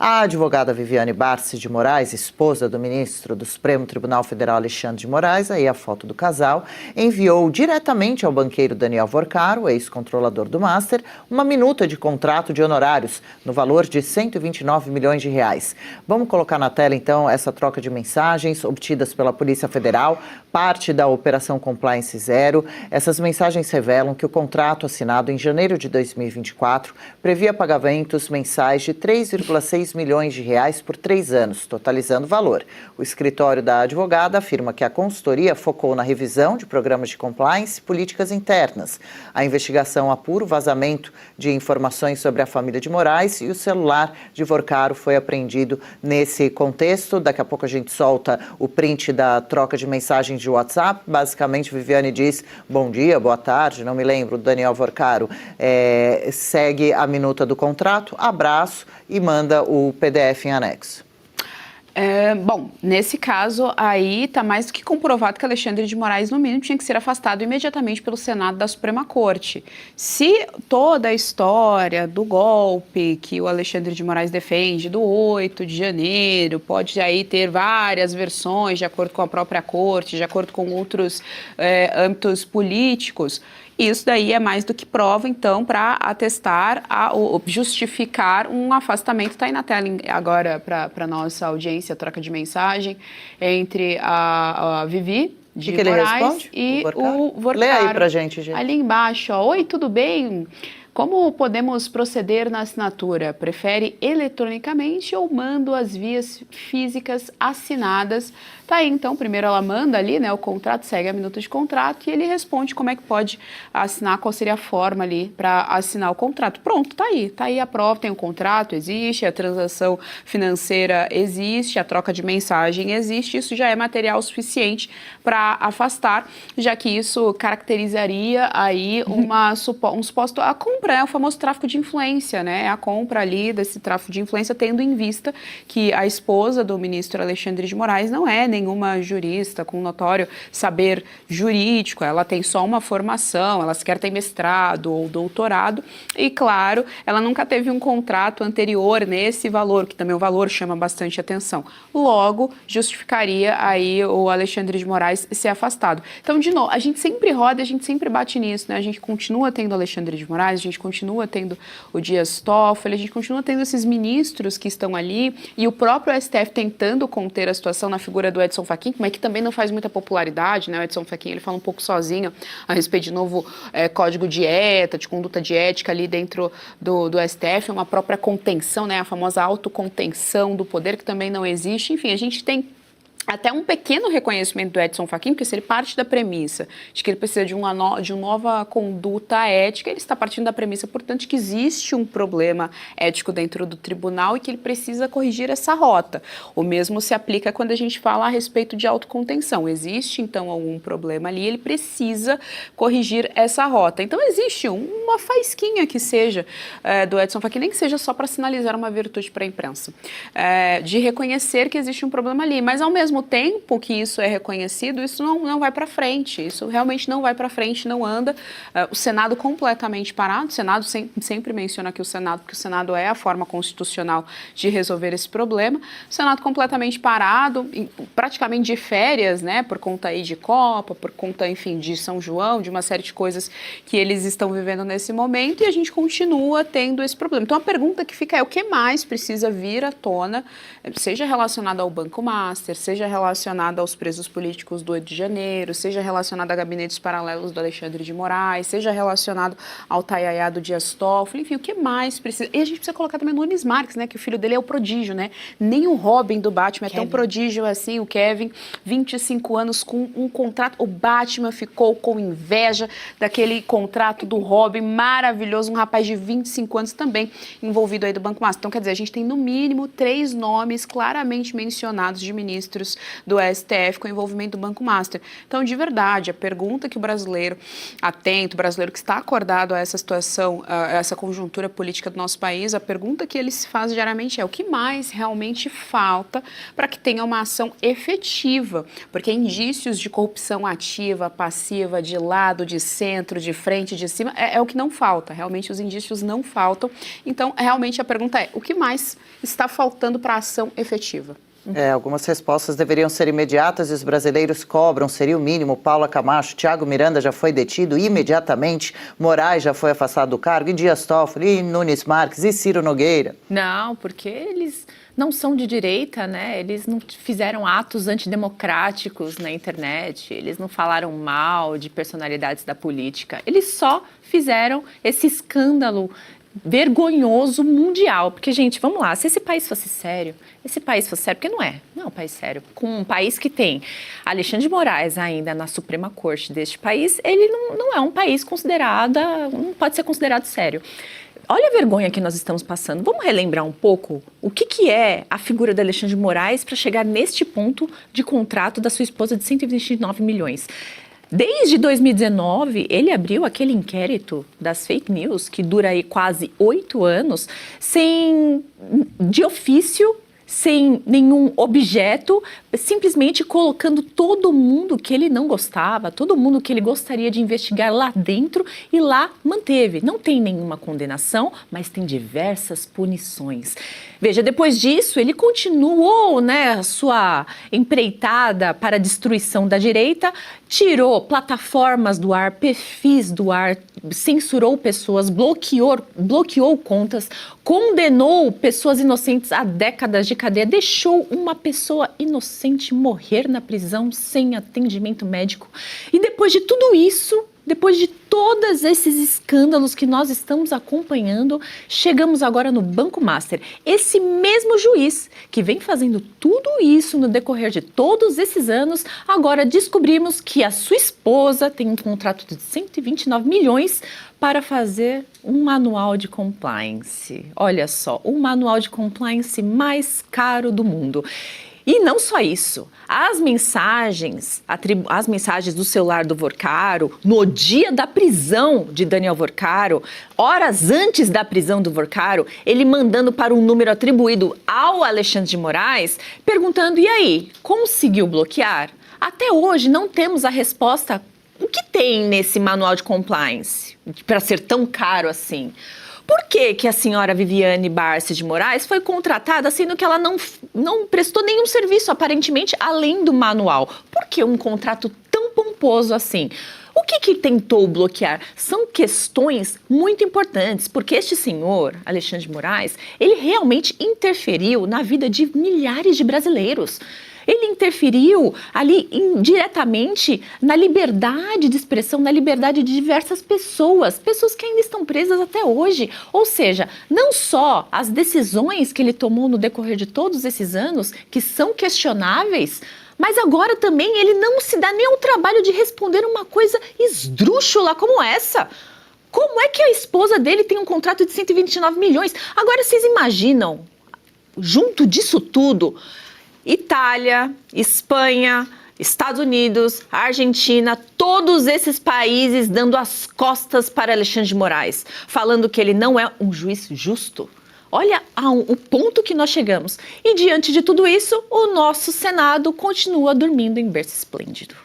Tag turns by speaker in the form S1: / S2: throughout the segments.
S1: A advogada Viviane Barsi de Moraes, esposa do ministro do Supremo Tribunal Federal Alexandre de Moraes, aí a foto do casal, enviou diretamente ao banqueiro Daniel Vorcaro, ex-controlador do Master, uma minuta de contrato de honorários no valor de 129 milhões de reais. Vamos colocar na tela, então, essa troca de mensagens obtidas pela Polícia Federal, parte da Operação Compliance Zero. Essas mensagens revelam que o contrato assinado em janeiro de 2024 previa pagamentos mensais de 3,6 milhões de reais por 3 anos, totalizando o valor. O escritório da advogada afirma que a consultoria focou na revisão de programas de compliance e políticas internas. A investigação apura o vazamento de informações sobre a família de Moraes e o celular de Vorcaro foi apreendido nesse contexto. Daqui a pouco a gente solta o print da troca de mensagens de WhatsApp. Basicamente, Viviane diz: bom dia, boa tarde, não me lembro, Daniel Vorcaro segue a minuta do contrato, abraço e manda o PDF em anexo.
S2: Bom, nesse caso aí está mais do que comprovado que Alexandre de Moraes, no mínimo, tinha que ser afastado imediatamente pelo Senado da Suprema Corte. Se toda a história do golpe que o Alexandre de Moraes defende, do 8 de janeiro, pode aí ter várias versões de acordo com a própria Corte, de acordo com outros âmbitos políticos, isso daí é mais do que prova, então, para atestar, justificar um afastamento. Está aí na tela agora para a nossa audiência, a troca de mensagem entre a Vivi de Moraes e o Vorcaro.
S1: Lê aí para a gente.
S2: Ali embaixo, ó. Oi, tudo bem? Como podemos proceder na assinatura? Prefere eletronicamente ou mando as vias físicas assinadas? Tá aí, então, primeiro ela manda ali, né, o contrato, segue a minuta de contrato e ele responde como é que pode assinar, qual seria a forma ali para assinar o contrato. Pronto, tá aí a prova, tem o contrato, existe, a transação financeira existe, a troca de mensagem existe, isso já é material suficiente para afastar, já que isso caracterizaria aí um suposto, a compra, é o famoso tráfico de influência, né, a compra ali desse tráfico de influência, tendo em vista que a esposa do ministro Alexandre de Moraes não é nenhuma jurista com notório saber jurídico, ela tem só uma formação, ela sequer tem mestrado ou doutorado e, claro, ela nunca teve um contrato anterior nesse valor, que também o valor chama bastante atenção. Logo, justificaria aí o Alexandre de Moraes ser afastado. Então, de novo, a gente sempre roda, a gente sempre bate nisso, né? A gente continua tendo Alexandre de Moraes, a gente continua tendo o Dias Toffoli, a gente continua tendo esses ministros que estão ali e o próprio STF tentando conter a situação na figura do Edson Fachin, mas que também não faz muita popularidade, né? O Edson Fachin, ele fala um pouco sozinho a respeito de novo código de ética, de conduta de ética ali dentro do STF, uma própria contenção, né? A famosa autocontenção do poder que também não existe. Enfim, a gente tem até um pequeno reconhecimento do Edson Fachin, porque se ele parte da premissa de que ele precisa de uma nova conduta ética, ele está partindo da premissa, portanto, que existe um problema ético dentro do tribunal e que ele precisa corrigir essa rota. O mesmo se aplica quando a gente fala a respeito de autocontenção. Existe, então, algum problema ali, ele precisa corrigir essa rota. Então, existe uma faísquinha que seja do Edson Fachin, nem que seja só para sinalizar uma virtude para a imprensa, de reconhecer que existe um problema ali, mas ao mesmo tempo que isso é reconhecido, isso não vai para frente, isso realmente não vai para frente, não anda. O Senado completamente parado, o Senado sempre menciona aqui o Senado, porque o Senado é a forma constitucional de resolver esse problema. O Senado completamente parado, praticamente de férias, né, por conta aí de Copa, por conta, enfim, de São João, de uma série de coisas que eles estão vivendo nesse momento, e a gente continua tendo esse problema. Então a pergunta que fica é: o que mais precisa vir à tona, seja relacionado ao Banco Master, seja relacionada aos presos políticos do 8 de janeiro, seja relacionada a gabinetes paralelos do Alexandre de Moraes, seja relacionado ao Taiaiá do Dias Toffoli, enfim, o que mais precisa? E a gente precisa colocar também o Nunes Marques, né, que o filho dele é o prodígio, né? Nem o Robin do Batman é tão prodígio assim, o Kevin, 25 anos com um contrato, o Batman ficou com inveja daquele contrato do Robin, maravilhoso, um rapaz de 25 anos também envolvido aí do Banco Master. Então, quer dizer, a gente tem no mínimo 3 nomes claramente mencionados de ministros ministros do STF com o envolvimento do Banco Master. Então, de verdade, a pergunta que o brasileiro atento, o brasileiro que está acordado a essa situação, a essa conjuntura política do nosso país, a pergunta que ele se faz diariamente é: o que mais realmente falta para que tenha uma ação efetiva? Porque indícios de corrupção ativa, passiva, de lado, de centro, de frente, de cima, é o que não falta. Realmente os indícios não faltam. Então, realmente a pergunta é: o que mais está faltando para a ação efetiva?
S1: Algumas respostas deveriam ser imediatas e os brasileiros cobram, seria o mínimo. Paula Camacho, Thiago Miranda já foi detido imediatamente, Moraes já foi afastado do cargo, e Dias Toffoli, e Nunes Marques, e Ciro Nogueira.
S3: Não, porque eles não são de direita, né? Eles não fizeram atos antidemocráticos na internet, eles não falaram mal de personalidades da política, eles só fizeram esse escândalo vergonhoso mundial, porque, gente, vamos lá, se esse país fosse sério, porque não é um país sério, com um país que tem Alexandre de Moraes ainda na Suprema Corte deste país, ele não é um país não pode ser considerado sério. Olha a vergonha que nós estamos passando. Vamos relembrar um pouco o que é a figura de Alexandre de Moraes para chegar neste ponto de contrato da sua esposa de 129 milhões. Desde 2019, ele abriu aquele inquérito das fake news, que dura aí quase 8 anos, de ofício, sem nenhum objeto, simplesmente colocando todo mundo que ele não gostava, todo mundo que ele gostaria de investigar lá dentro, e lá manteve. Não tem nenhuma condenação, mas tem diversas punições. Veja, depois disso, ele continuou, a sua empreitada para a destruição da direita, tirou plataformas do ar, perfis do ar, censurou pessoas, bloqueou contas, condenou pessoas inocentes a décadas de cadeia, deixou uma pessoa inocente morrer na prisão sem atendimento médico. E depois de tudo isso, depois de todos esses escândalos que nós estamos acompanhando, chegamos agora no Banco Master. Esse mesmo juiz que vem fazendo tudo isso no decorrer de todos esses anos, agora descobrimos que a sua esposa tem um contrato de 129 milhões para fazer um manual de compliance. Olha só, o manual de compliance mais caro do mundo. E não só isso, as mensagens do celular do Vorcaro, no dia da prisão de Daniel Vorcaro, horas antes da prisão do Vorcaro, ele mandando para um número atribuído ao Alexandre de Moraes, perguntando: e aí, conseguiu bloquear? Até hoje não temos a resposta. O que tem nesse manual de compliance para ser tão caro assim? Por que a senhora Viviane Barsi de Moraes foi contratada, sendo que ela não prestou nenhum serviço, aparentemente, além do manual? Por que um contrato tão pomposo assim? O que tentou bloquear? São questões muito importantes, porque este senhor, Alexandre de Moraes, ele realmente interferiu na vida de milhares de brasileiros. Ele interferiu ali indiretamente na liberdade de expressão, na liberdade de diversas pessoas que ainda estão presas até hoje. Ou seja, não só as decisões que ele tomou no decorrer de todos esses anos, que são questionáveis, mas agora também ele não se dá nem ao trabalho de responder uma coisa esdrúxula como essa. Como é que a esposa dele tem um contrato de 129 milhões? Agora vocês imaginam, junto disso tudo, Itália, Espanha, Estados Unidos, Argentina, todos esses países dando as costas para Alexandre de Moraes, falando que ele não é um juiz justo. Olha o ponto que nós chegamos. E diante de tudo isso, o nosso Senado continua dormindo em berço esplêndido.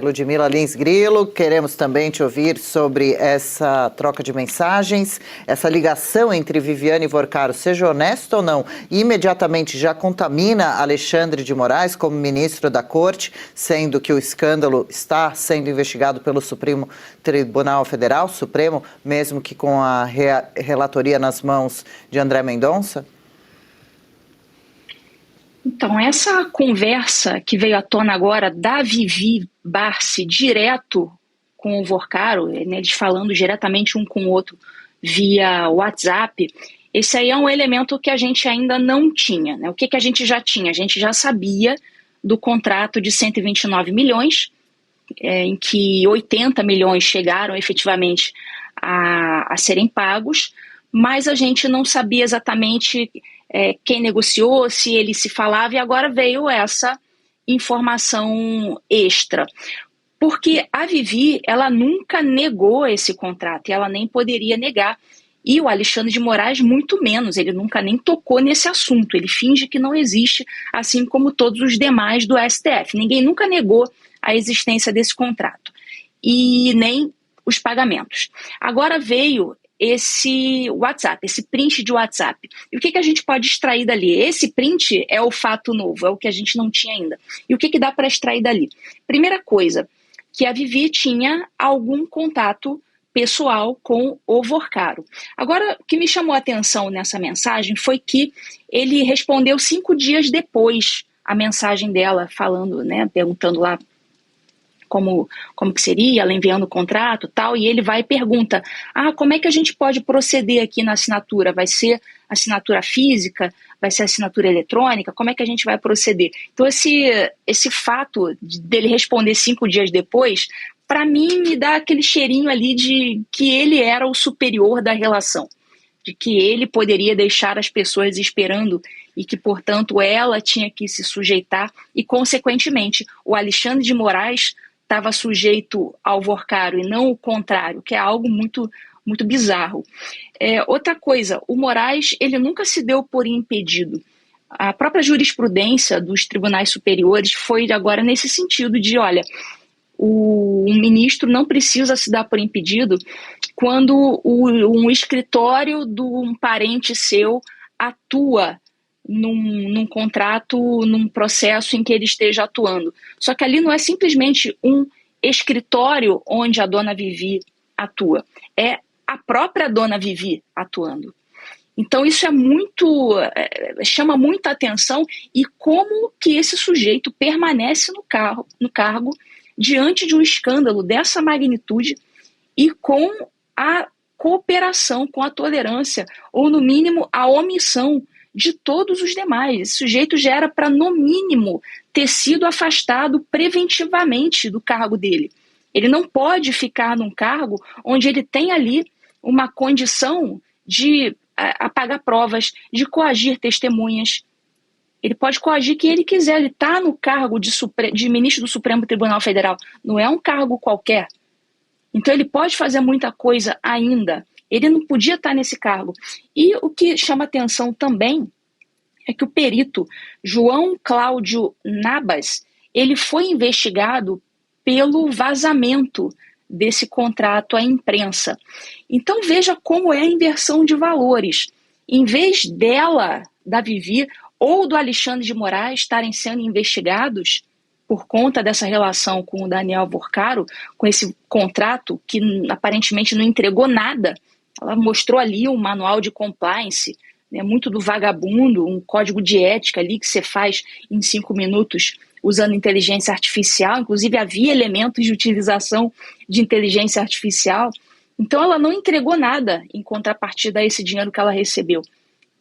S1: Ludmila Lins Grilo, queremos também te ouvir sobre essa troca de mensagens, essa ligação entre Viviane e Vorcaro, seja honesto ou não, imediatamente já contamina Alexandre de Moraes como ministro da Corte, sendo que o escândalo está sendo investigado pelo Supremo Tribunal Federal, Supremo, mesmo que com a relatoria nas mãos de André Mendonça?
S4: Então, essa conversa que veio à tona agora da Vivi Barsi direto com o Vorcaro, eles falando diretamente um com o outro via WhatsApp, esse aí é um elemento que a gente ainda não tinha. O que a gente já tinha? A gente já sabia do contrato de 129 milhões, em que 80 milhões chegaram efetivamente a serem pagos, mas a gente não sabia exatamente quem negociou, se ele se falava, e agora veio essa informação extra. Porque a Vivi, ela nunca negou esse contrato e ela nem poderia negar. E o Alexandre de Moraes, muito menos, ele nunca nem tocou nesse assunto, ele finge que não existe, assim como todos os demais do STF. Ninguém nunca negou a existência desse contrato e nem os pagamentos. Agora veio esse WhatsApp, esse print de WhatsApp. E o que a gente pode extrair dali? Esse print é o fato novo, é o que a gente não tinha ainda. E o que dá para extrair dali? Primeira coisa, que a Vivi tinha algum contato pessoal com o Vorcaro. Agora, o que me chamou a atenção nessa mensagem foi que ele respondeu 5 dias depois a mensagem dela, falando, né, perguntando lá como que seria, ela enviando o contrato e tal, e ele vai e pergunta, como é que a gente pode proceder aqui na assinatura? Vai ser assinatura física? Vai ser assinatura eletrônica? Como é que a gente vai proceder? Então esse fato dele responder 5 dias depois, para mim me dá aquele cheirinho ali de que ele era o superior da relação, de que ele poderia deixar as pessoas esperando e que, portanto, ela tinha que se sujeitar e, consequentemente, o Alexandre de Moraes estava sujeito ao Vorcaro e não o contrário, que é algo muito, muito bizarro. Outra coisa, o Moraes ele nunca se deu por impedido. A própria jurisprudência dos tribunais superiores foi agora nesse sentido de, olha, um ministro não precisa se dar por impedido quando um escritório de um parente seu atua num contrato, num processo em que ele esteja atuando. Só que ali não é simplesmente um escritório onde a dona Vivi atua, é a própria dona Vivi atuando. Então isso chama muita atenção e como que esse sujeito permanece no cargo diante de um escândalo dessa magnitude e com a cooperação, com a tolerância, ou no mínimo a omissão de todos os demais. Esse sujeito já era para, no mínimo, ter sido afastado preventivamente do cargo dele. Ele não pode ficar num cargo onde ele tem ali uma condição de apagar provas, de coagir testemunhas. Ele pode coagir quem ele quiser, ele está no cargo de ministro do Supremo Tribunal Federal, não é um cargo qualquer. Então ele pode fazer muita coisa ainda, ele não podia estar nesse cargo. E o que chama atenção também é que o perito João Cláudio Nabas, ele foi investigado pelo vazamento desse contrato à imprensa. Então veja como é a inversão de valores. Em vez da Vivi, ou do Alexandre de Moraes estarem sendo investigados por conta dessa relação com o Daniel Vorcaro, com esse contrato que aparentemente não entregou nada, ela mostrou ali um manual de compliance, né, muito do vagabundo, um código de ética ali que você faz em 5 minutos usando inteligência artificial, inclusive havia elementos de utilização de inteligência artificial. Então ela não entregou nada em contrapartida a esse dinheiro que ela recebeu.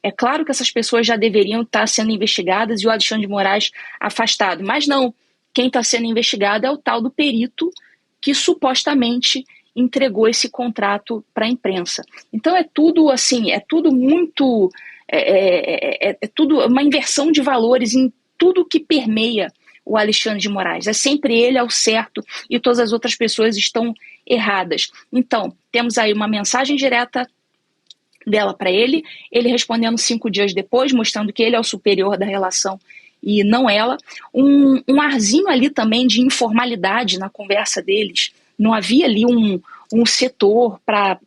S4: É claro que essas pessoas já deveriam estar sendo investigadas e o Alexandre de Moraes afastado, mas não. Quem está sendo investigado é o tal do perito que supostamente entregou esse contrato para a imprensa. Então é tudo assim, é tudo muito, tudo uma inversão de valores em tudo que permeia o Alexandre de Moraes. É sempre ele ao certo e todas as outras pessoas estão erradas. Então, temos aí uma mensagem direta dela para ele respondendo 5 dias depois, mostrando que ele é o superior da relação e não ela. Um arzinho ali também de informalidade na conversa deles. Não havia ali um setor para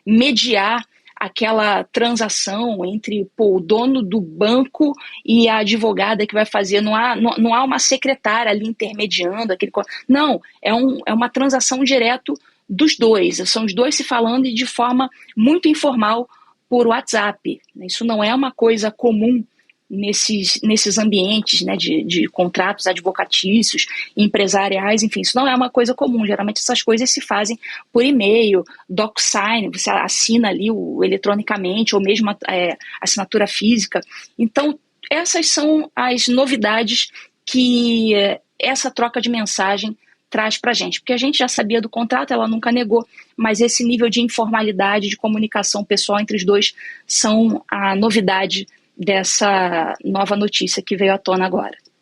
S4: mediar aquela transação entre o dono do banco e a advogada que vai fazer. Não há uma secretária ali intermediando. Não, é uma transação direto dos dois. São os dois se falando e de forma muito informal por WhatsApp. Isso não é uma coisa comum nesses ambientes, né, de contratos advocatícios, empresariais, enfim, isso não é uma coisa comum. Geralmente essas coisas se fazem por e-mail, DocSign, você assina ali eletronicamente, ou mesmo assinatura física. Então, essas são as novidades que essa troca de mensagem traz para a gente, porque a gente já sabia do contrato, ela nunca negou, mas esse nível de informalidade, de comunicação pessoal entre os dois são a novidade dessa nova notícia que veio à tona agora.